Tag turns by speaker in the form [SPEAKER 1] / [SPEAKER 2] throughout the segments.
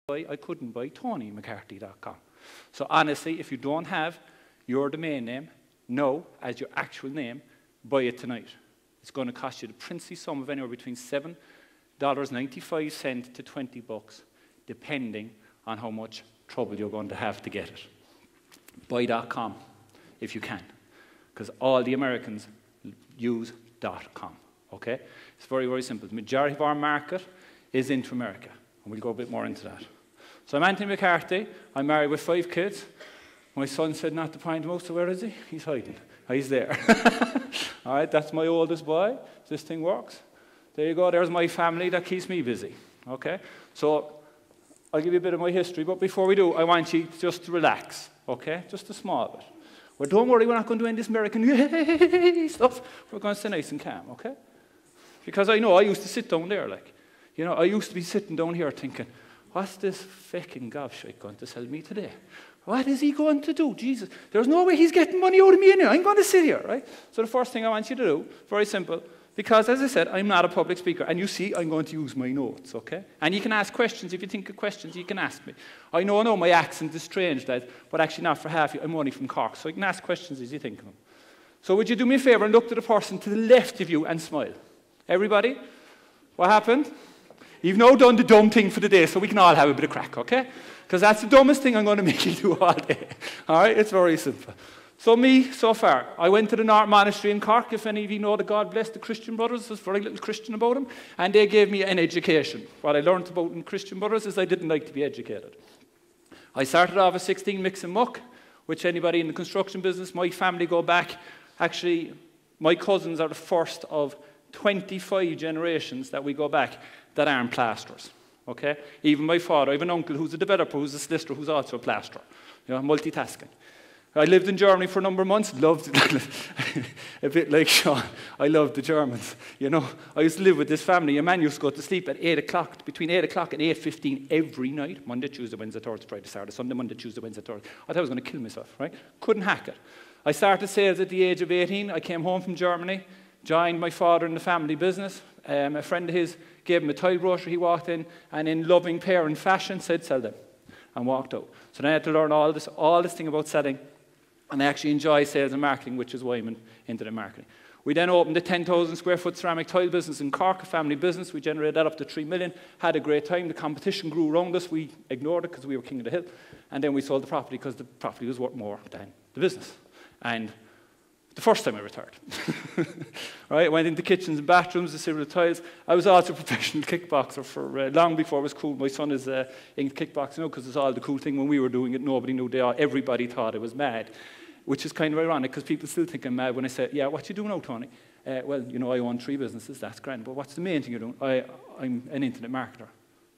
[SPEAKER 1] I couldn't buy TonyMcCarthy.com. So honestly, if you don't have your domain name now as your actual name, buy it tonight. It's going to cost you the princely sum of anywhere between $7.95 to $20, depending on how much trouble you're going to have to get it. Buy.com if you can, because all the Americans use .com. Okay? It's very, very simple. The majority of our market is into America, and we'll go a bit more into that. So I'm Anthony McCarthy. I'm married with 5 kids. My son said not to point him out, so where is he? He's hiding. Oh, he's there. All right, that's my oldest boy. This thing works. There you go. There's my family. That keeps me busy. Okay? So I'll give you a bit of my history, but before we do, I want you just to relax. Okay? Just a small bit. Well, don't worry, we're not going to do any of this American yay stuff. We're going to stay nice and calm, okay? Because I know I used to sit down there, like, you know, I used to be sitting down here thinking, what's this fucking gobshite going to sell me today? What is he going to do? Jesus, there's no way he's getting money out of me anyway. I'm going to sit here, right? So the first thing I want you to do, very simple, because as I said, I'm not a public speaker, and you see, I'm going to use my notes, okay? And you can ask questions. If you think of questions, you can ask me. I know my accent is strange, Dad, but actually not for half. I'm only from Cork, so you can ask questions as you think of them. So would you do me a favor and look to the person to the left of you and smile? Everybody? What happened? You've now done the dumb thing for the day, so we can all have a bit of crack, okay? Because that's the dumbest thing I'm going to make you do all day. All right? It's very simple. So me, so far, I went to the North Monastery in Cork. If any of you know that God bless the Christian Brothers, there's very little Christian about them, and they gave me an education. What I learned about in Christian Brothers is I didn't like to be educated. I started off at 16 mix and muck, which anybody in the construction business, my family go back. Actually, my cousins are the first of 25 generations that we go back that aren't plasterers. Okay? Even my father, I have an uncle who's a developer, who's a solicitor, who's also a plasterer. You know, multitasking. I lived in Germany for a number of months, loved it. A bit like Sean, I loved the Germans. You know, I used to live with this family. A man used to go to sleep at 8 o'clock, between 8 o'clock and 8:15 every night, Monday, Tuesday, Wednesday, Thursday, Friday, Saturday, Sunday, Monday, Tuesday, Wednesday, Thursday. I thought I was going to kill myself, right? Couldn't hack it. I started sales at the age of 18. I came home from Germany, joined my father in the family business. A friend of his gave him a tile brochure. He walked in, and in loving parent fashion, said, sell them, and walked out. So then I had to learn all this thing about selling. And I actually enjoy sales and marketing, which is why I'm into the marketing. We then opened a 10,000 square foot ceramic tile business in Cork, a family business. We generated that up to 3 million, had a great time. The competition grew around us. We ignored it because we were king of the hill. And then we sold the property because the property was worth more than the business. And the first time I retired. Right? I went into kitchens and bathrooms, the silver tiles. I was also a professional kickboxer for long before it was cool. My son is into kickboxing now because it's all the cool thing. When we were doing it, nobody knew. Everybody thought it was mad. Which is kind of ironic because people still think I'm mad when I say, yeah, what you doing now, Tony? Well, you know, I own 3 businesses, that's grand. But what's the main thing you're doing? I'm an internet marketer.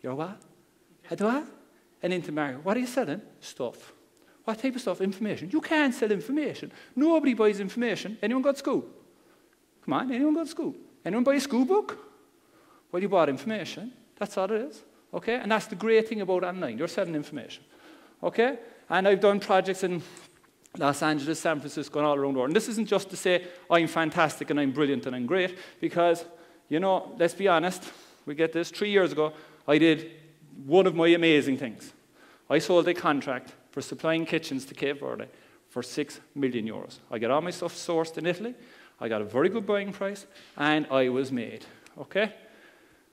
[SPEAKER 1] You're what? I do what? An internet marketer. What are you selling? Stuff. What type of stuff? Information. You can't sell information. Nobody buys information. Anyone got school? Come on, anyone got school? Anyone buy a school book? Well, you bought information. That's all it is. Okay? And that's the great thing about online. You're selling information. Okay? And I've done projects in Los Angeles, San Francisco, and all around the world. And this isn't just to say I'm fantastic and I'm brilliant and I'm great, because, you know, let's be honest, we get this. 3 years ago, I did one of my amazing things. I sold a contract for supplying kitchens to Cape Verde for €6 million. I got all my stuff sourced in Italy. I got a very good buying price, and I was made. Okay?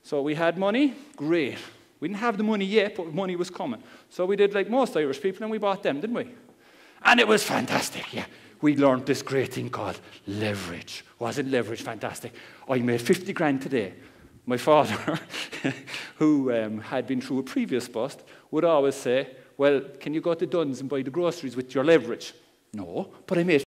[SPEAKER 1] So we had money. Great. We didn't have the money yet, but money was coming. So we did like most Irish people, and we bought them, didn't we? And it was fantastic, yeah. We learned this great thing called leverage. Wasn't leverage fantastic? I made 50 grand today. My father, who had been through a previous bust, would always say, well, can you go to Dunn's and buy the groceries with your leverage? No, but I made